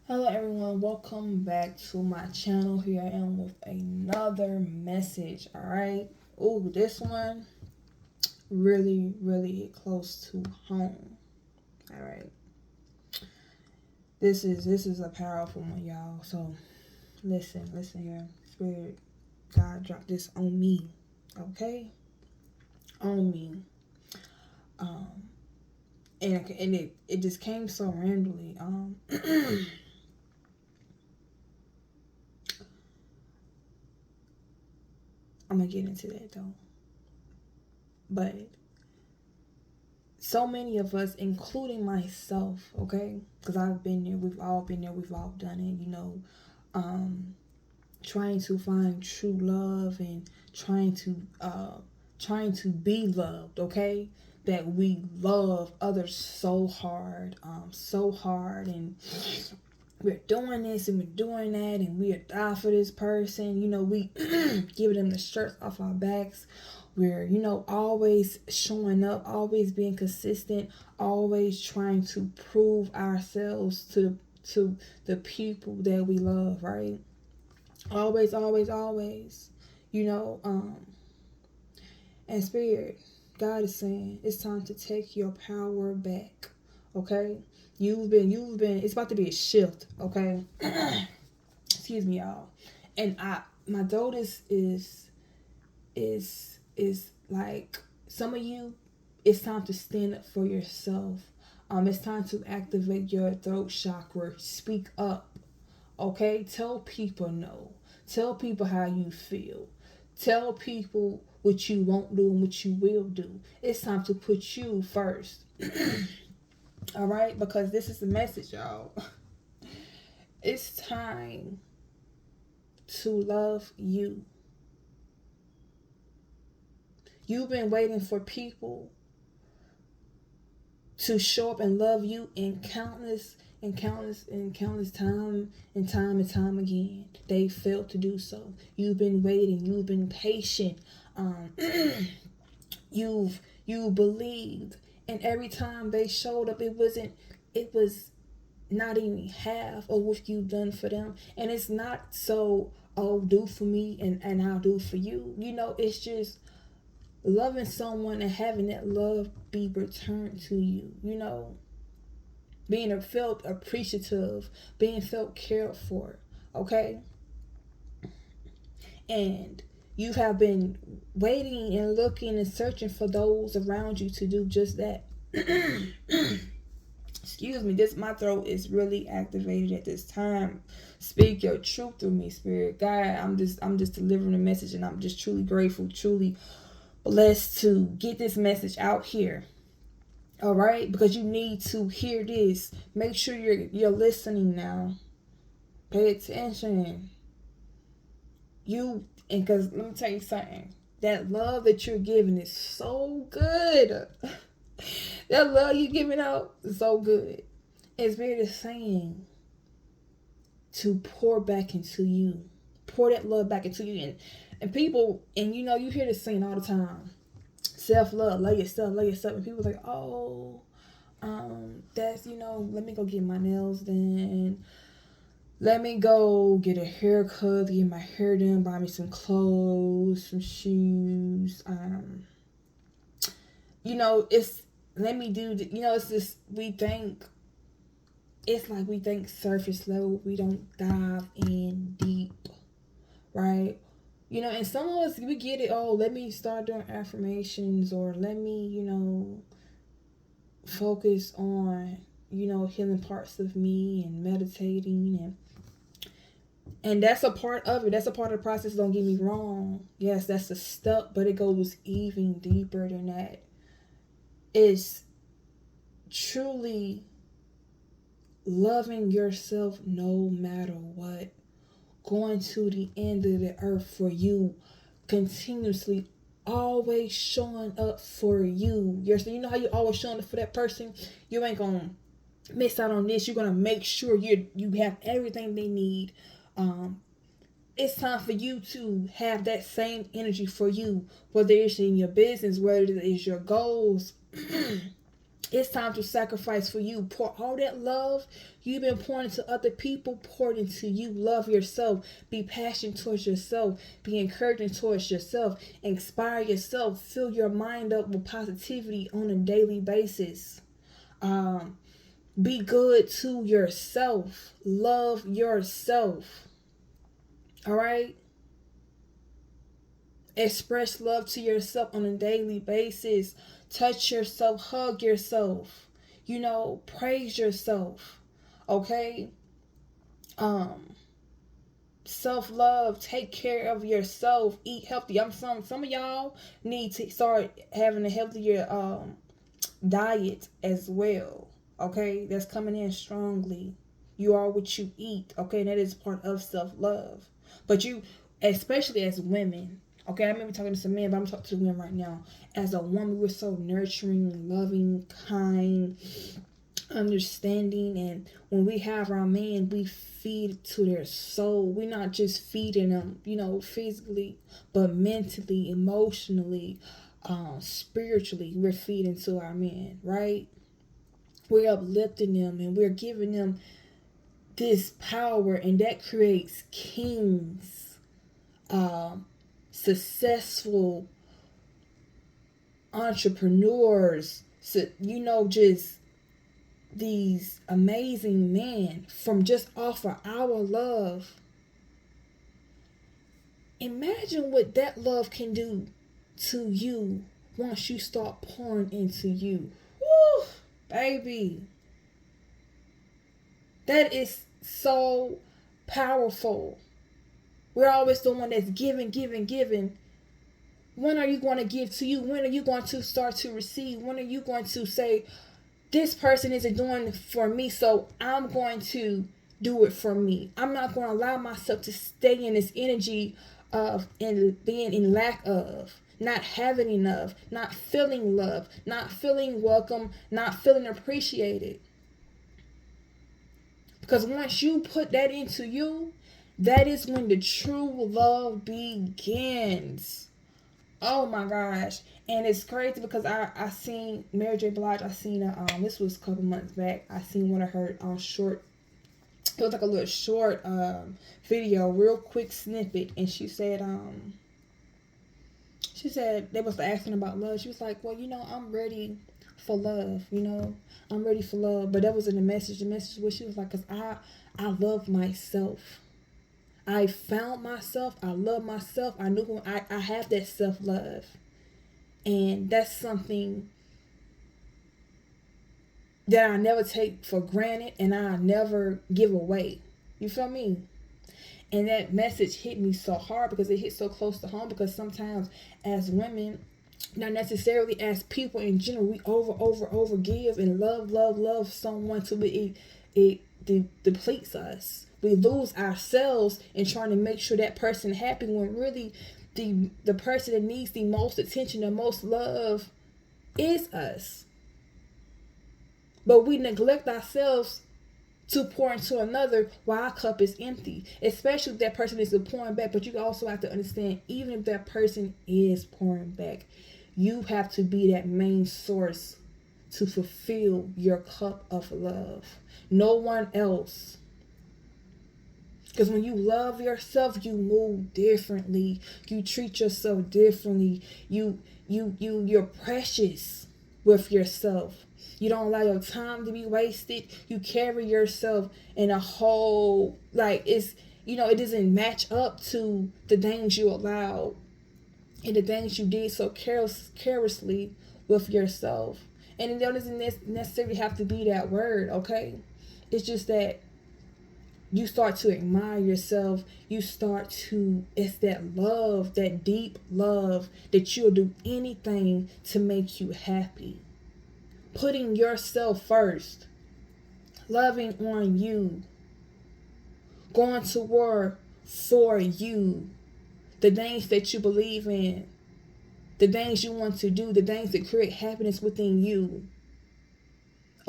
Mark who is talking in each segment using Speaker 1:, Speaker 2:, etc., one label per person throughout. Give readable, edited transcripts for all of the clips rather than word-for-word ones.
Speaker 1: Hello everyone, welcome back to my channel. Here I am with another message. Alright. Oh, this one really close to home. Alright. This is a powerful one, y'all. So listen here. Spirit God dropped this on me. Okay? On me. Um and it just came so randomly. I'm gonna get into that though. But so many of us, including myself, okay, because I've been there, we've all been there, we've all done it, um, trying to find true love and trying to be loved, okay, that we love others so hard, and we're doing this and we're doing that, and we are die for this person. We giving them the shirts off our backs. We're, always showing up, always being consistent, always trying to prove ourselves to the people that we love, right? Always. You know, um, and Spirit, God is saying it's time to take your power back. Okay? You've been it's about to be a shift, okay? Excuse me, y'all. And my throat is like, some of you, it's time to stand up for yourself. It's time to activate your throat chakra. Speak up. Okay? Tell people no. Tell people how you feel. Tell people what you won't do and what you will do. It's time to put you first. All right? Because this is the message, y'all. It's time to love you. You've been waiting for people to show up and love you in countless time again. They failed to do so. You've been waiting. You've been patient. Um, you believed, and every time they showed up, it was not even half of what you've done for them. And it's not so, oh, do for me and I'll do for you. It's just loving someone and having that love be returned to you. Being felt appreciative, being felt cared for. Okay, and you have been waiting and looking and searching for those around you to do just that. Excuse me, this my throat is really activated at this time. Speak your truth through me, Spirit God. I'm just delivering a message, and I'm just truly grateful, truly blessed to get this message out here. All right, because you need to hear this. Make sure you're listening now. Pay attention. And because let me tell you something. That love that you're giving is so good. That love you're giving out is so good. It's very saying to pour back into you. Pour that love back into you. And people, and you hear this saying all the time. Self-love, love yourself. And people are like, oh, that's, let me go get my nails done. Let me go get a haircut, get my hair done, buy me some clothes, some shoes. It's let me do. It's just it's like we think surface level. We don't dive in deep, right? And some of us we get it. Oh, let me start doing affirmations, or let me, focus on, healing parts of me and meditating and that's a part of it. That's a part of the process. Don't get me wrong. Yes, that's a step, but it goes even deeper than that. It's truly loving yourself no matter what. Going to the end of the earth for you. Continuously always showing up for you. You know how you always showing up for that person? You ain't gonna miss out on this. You're gonna make sure you have everything they need. It's time for you to have that same energy for you, whether it's in your business, whether it's your goals. It's time to sacrifice for you. Pour all that love you've been pouring into other people, pour it into you. Love yourself. Be passionate towards yourself. Be encouraging towards yourself. Inspire yourself. Fill your mind up with positivity on a daily basis. Be good to yourself. Love yourself. All right? Express love to yourself on a daily basis. Touch yourself, hug yourself. Praise yourself. Okay? Self-love, take care of yourself, eat healthy. Some of y'all need to start having a healthier diet as well. Okay? That's coming in strongly. You are what you eat. Okay? And that is part of self-love. But you, especially as women, okay, I may be talking to some men, but I'm talking to women right now. As a woman, we're so nurturing, loving, kind, understanding, and when we have our man, we feed to their soul. We're not just feeding them, physically, but mentally, emotionally, spiritually. We're feeding to our men, right? We're uplifting them, and we're giving them this power, and that creates kings. Successful entrepreneurs, just these amazing men from just off of our love. Imagine what that love can do to you once you start pouring into you. Woo, baby. That is so powerful. We're always the one that's giving. When are you going to give to you? When are you going to start to receive? When are you going to say, this person isn't doing for me, so I'm going to do it for me. I'm not going to allow myself to stay in this energy of being in lack of, not having enough, not feeling love, not feeling welcome, not feeling appreciated. Because once you put that into you, that is when the true love begins. Oh my gosh. And it's crazy because I seen Mary J. Blige. I seen this was a couple months back. I seen one of her short. It was like a little short video, real quick snippet, and she said they was asking about love. She was like, well, I'm ready for love. I'm ready for love. But that was in the message. The message was, she was like, cause I love myself. I found myself. I love myself. I knew I have that self-love. And that's something that I never take for granted and I never give away. You feel me? And that message hit me so hard because it hit so close to home, because sometimes as women, not necessarily as people in general, we over give and love someone till it depletes us. We lose ourselves in trying to make sure that person happy, when really the person that needs the most attention, the most love is us. But we neglect ourselves to pour into another while our cup is empty. Especially if that person is pouring back. But you also have to understand, even if that person is pouring back, you have to be that main source to fulfill your cup of love. No one else. Because when you love yourself, you move differently. You treat yourself differently. You're precious with yourself. You don't allow your time to be wasted. You carry yourself in a whole, it doesn't match up to the things you allowed and the things you did so carelessly with yourself. And it doesn't necessarily have to be that word, okay? It's just that you start to admire yourself. It's that love, that deep love, that you'll do anything to make you happy. Putting yourself first. Loving on you. Going to war for you. The things that you believe in. The things you want to do. The things that create happiness within you.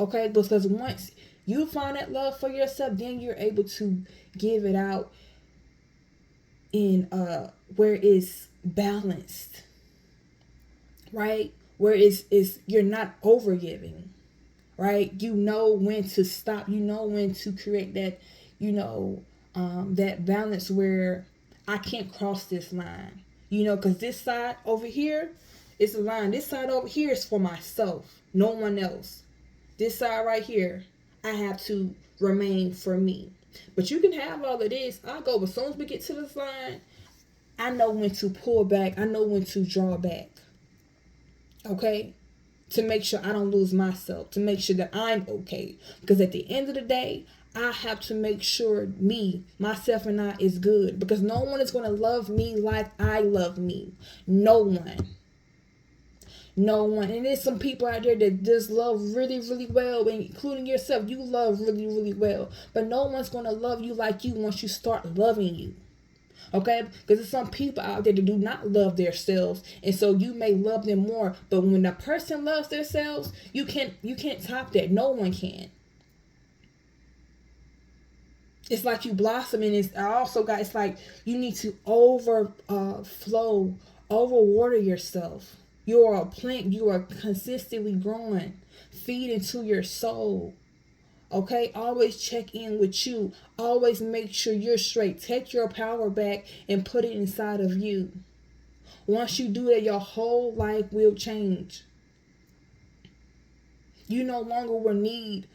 Speaker 1: Okay? Because once you find that love for yourself, then you're able to give it out in where it's balanced, right? Where it's you're not over giving. right? You know when to stop. You know when to create that, that balance where I can't cross this line. Because this side over here is a line. This side over here is for myself, no one else. This side right here, I have to remain for me. But you can have all of this. I'll go. But as soon as we get to this line, I know when to pull back. I know when to draw back. Okay? To make sure I don't lose myself. To make sure that I'm okay. Because at the end of the day, I have to make sure me, myself, and I is good. Because no one is going to love me like I love me. No one. No one. And there's some people out there that just love really, really well, including yourself. You love really, really well. But no one's going to love you like you once you start loving you. Okay? Because there's some people out there that do not love themselves. And so you may love them more. But when a person loves themselves, you can't top that. No one can. It's like you blossoming. It's like you need to overflow, overwater yourself. You are a plant. You are consistently growing. Feed into your soul. Okay? Always check in with you. Always make sure you're straight. Take your power back and put it inside of you. Once you do that, your whole life will change. You no longer will need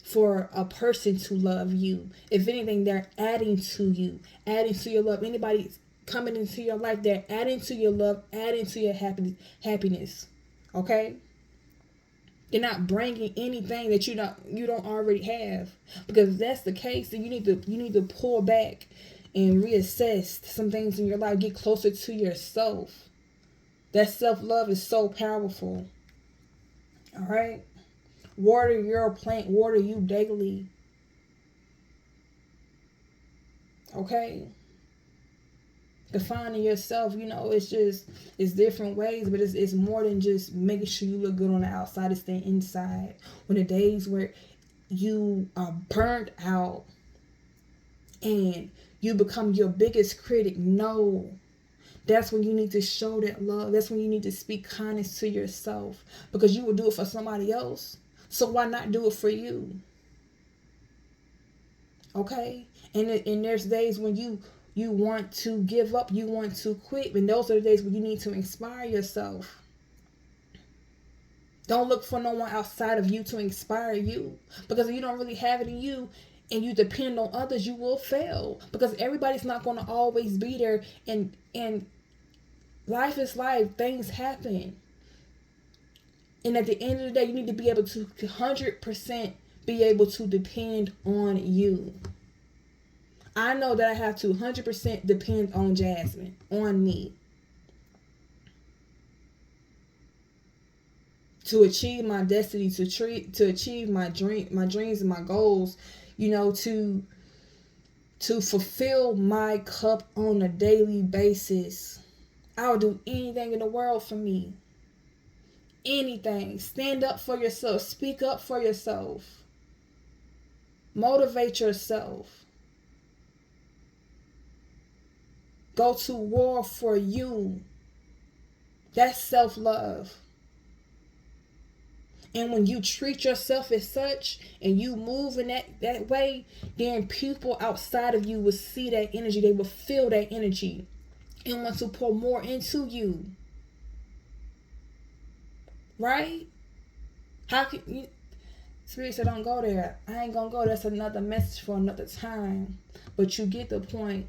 Speaker 1: for a person to love you. If anything, they're adding to you, adding to your love. Anybody coming into your life, they're adding to your love, adding to your happiness. Okay? They're not bringing anything that you don't already have. Because if that's the case, then you need to pull back and reassess some things in your life. Get closer to yourself. That self-love is so powerful. All right? Water your plant. Water you daily. Okay? Defining yourself, it's different ways, but it's more than just making sure you look good on the outside. It's the inside. When the days where you are burnt out and you become your biggest critic, no. That's when you need to show that love. That's when you need to speak kindness to yourself. Because you will do it for somebody else. So why not do it for you? Okay? And there's days when you want to give up, you want to quit, and those are the days when you need to inspire yourself. Don't look for no one outside of you to inspire you. Because if you don't really have it in you and you depend on others, you will fail. Because everybody's not going to always be there, and life is life. Things happen. And at the end of the day, you need to be able to 100% be able to depend on you. I know that I have to 100% depend on Jasmine, on me, to achieve my destiny, to achieve my dreams and my goals, to fulfill my cup on a daily basis. I'll do anything in the world for me. Anything. Stand up for yourself. Speak up for yourself. Motivate yourself. Go to war for you. That's self-love. And when you treat yourself as such and you move in that way, then people outside of you will see that energy. They will feel that energy and want to pour more into you. Right? How can you? Spirit said, don't go there. I ain't gonna go. That's another message for another time. But you get the point.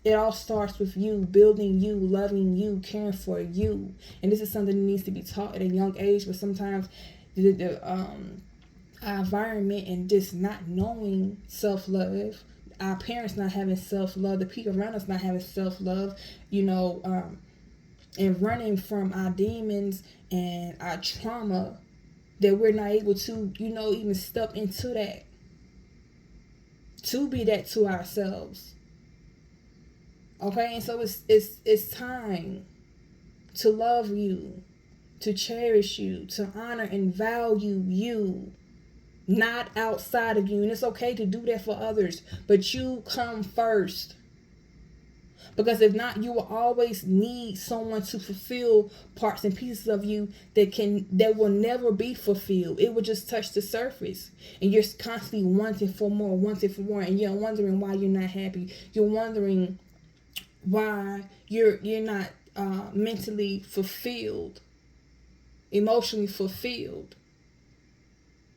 Speaker 1: It all starts with you, building you, loving you, caring for you. And this is something that needs to be taught at a young age. But sometimes our environment and just not knowing self-love, our parents not having self-love, the people around us not having self-love, and running from our demons and our trauma, that we're not able to, even step into that, to be that to ourselves. Okay, and so it's time to love you, to cherish you, to honor and value you, not outside of you. And it's okay to do that for others, but you come first. Because if not, you will always need someone to fulfill parts and pieces of you that will never be fulfilled. It will just touch the surface. And you're constantly wanting for more, and you're wondering why you're not happy. You're wondering why you're not mentally fulfilled, emotionally fulfilled.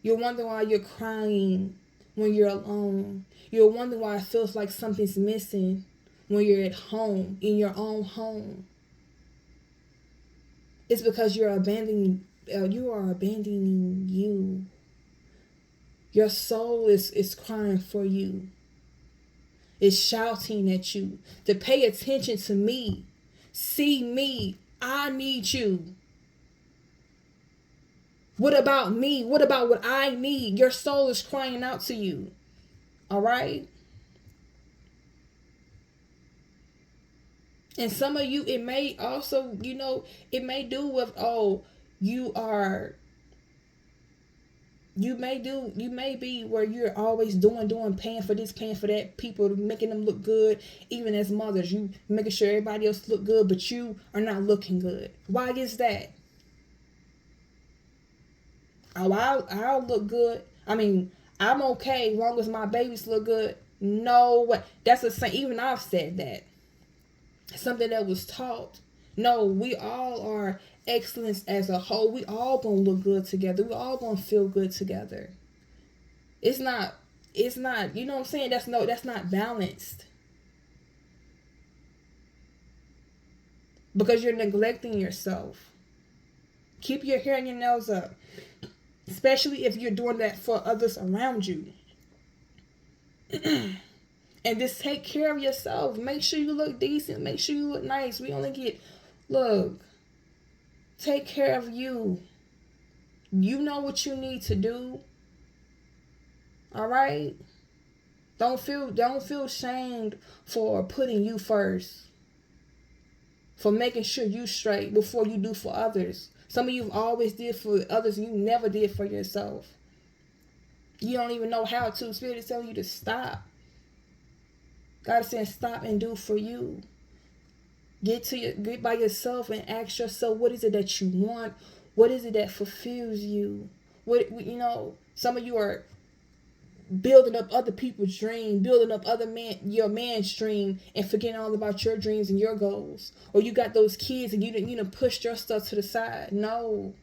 Speaker 1: You're wondering why you're crying when you're alone. You're wondering why it feels like something's missing when you're at home, in your own home. It's because you are abandoning you. Your soul is crying for you. It's shouting at you to pay attention to me. See me. I need you. What about me? What about what I need? Your soul is crying out to you. All right? And some of you, it may also, it may do with, you may be where you're always doing, paying for this, paying for that, people making them look good. Even as mothers, you making sure everybody else look good, but you are not looking good. Why is that? Oh, I'll look good. I mean, I'm okay as long as my babies look good. No way. That's the same. Even I've said that. Something that was taught. No, we all are excellence as a whole. We all gonna look good together. We all gonna feel good together. It's not, you know what I'm saying? That's not balanced. Because you're neglecting yourself. Keep your hair and your nails up. Especially if you're doing that for others around you. And just take care of yourself. Make sure you look decent. Make sure you look nice. Take care of you. You know what you need to do. All right? Don't feel shamed for putting you first. For making sure you straight before you do for others. Some of you always did for others and you never did for yourself. You don't even know how to. Spirit is telling you to stop. God is saying stop and do for you. Get by yourself and ask yourself, what is it that you want? What is it that fulfills you? Some of you are building up other people's dream, building up your man's dream, and forgetting all about your dreams and your goals. Or you got those kids and you didn't pushed your stuff to the side. No.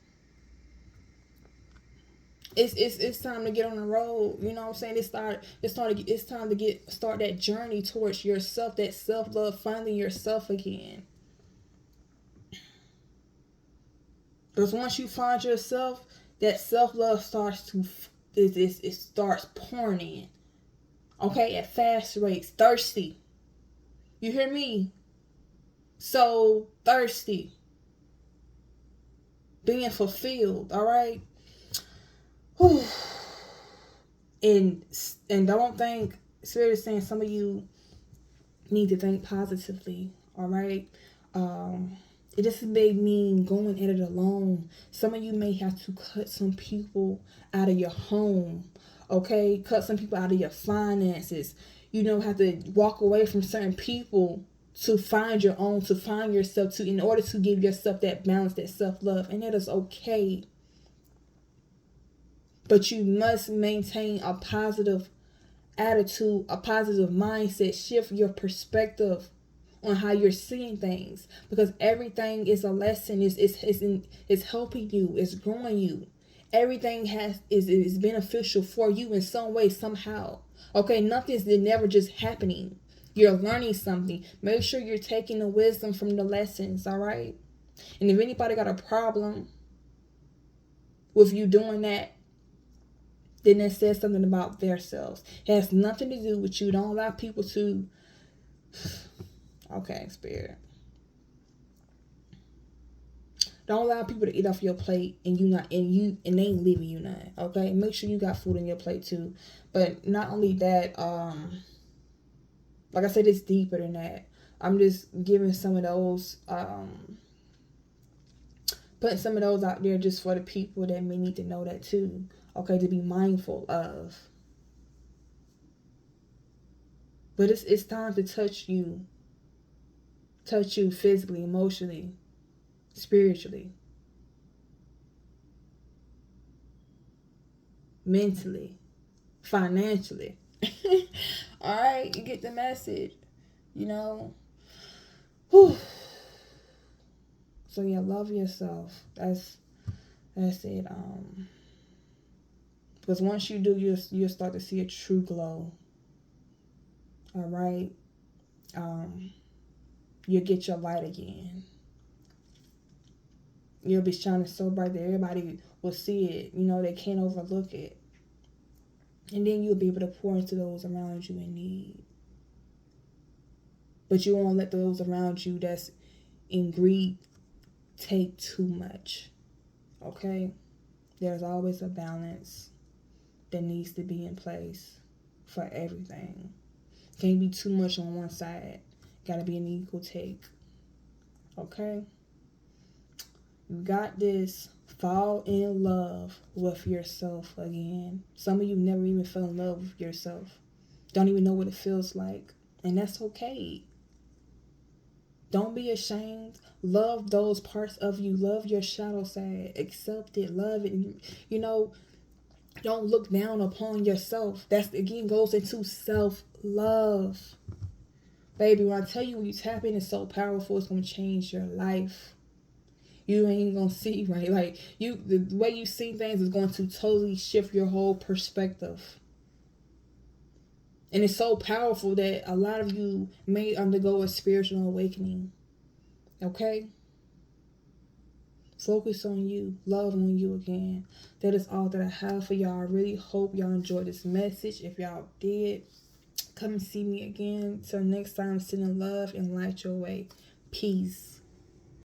Speaker 1: It's time to get on the road. You know what I'm saying? It's time to start that journey towards yourself, that self-love, finding yourself again. Because once you find yourself, that self-love starts pouring in. Okay, at fast rates. Thirsty. You hear me? So thirsty. Being fulfilled, all right? Whew. And don't think, Spirit is saying some of you need to think positively, all right? It just may mean going at it alone. Some of you may have to cut some people out of your home, okay? Cut some people out of your finances. Have to walk away from certain people to find your own, to find yourself, in order to give yourself that balance, that self-love. And that is okay. But you must maintain a positive attitude, a positive mindset. Shift your perspective on how you're seeing things, because everything is a lesson. It's helping you. It's growing you. Everything is beneficial for you in some way, somehow. Okay, nothing's never just happening. You're learning something. Make sure you're taking the wisdom from the lessons. All right. And if anybody got a problem with you doing that, then that says something about themselves. It has nothing to do with you. Don't allow people to. Okay, Spirit. Don't allow people to eat off your plate and they ain't leaving you none. Okay, make sure you got food on your plate too. But not only that, like I said, it's deeper than that. I'm just giving some of those, putting some of those out there just for the people that may need to know that too. Okay, to be mindful of. But it's time to touch you. touch you physically, emotionally, spiritually, mentally, financially. All right, you get the message, you know. Whew. So yeah, love yourself. That's it. Because once you do, you'll start to see a true glow. All right. You'll get your light again. You'll be shining so bright that everybody will see it. You know, they can't overlook it. And then you'll be able to pour into those around you in need. But you won't let those around you that's in greed take too much. Okay? There's always a balance that needs to be in place for everything. Can't be too much on one side. Gotta be an equal take. Okay? You got this. Fall in love with yourself again. Some of you never even fell in love with yourself. Don't even know what it feels like. And that's okay. Don't be ashamed. Love those parts of you. Love your shadow side. Accept it. Love it. You know, don't look down upon yourself. That's again goes into self-love. Baby, when I tell you when you tap in, it's so powerful. It's gonna change your life. You ain't gonna see right. Like the way you see things is going to totally shift your whole perspective. And it's so powerful that a lot of you may undergo a spiritual awakening. Okay? Focus on you. Love on you again. That is all that I have for y'all. I really hope y'all enjoyed this message. If y'all did, come and see me again. Till next time, send in love and light your way. Peace.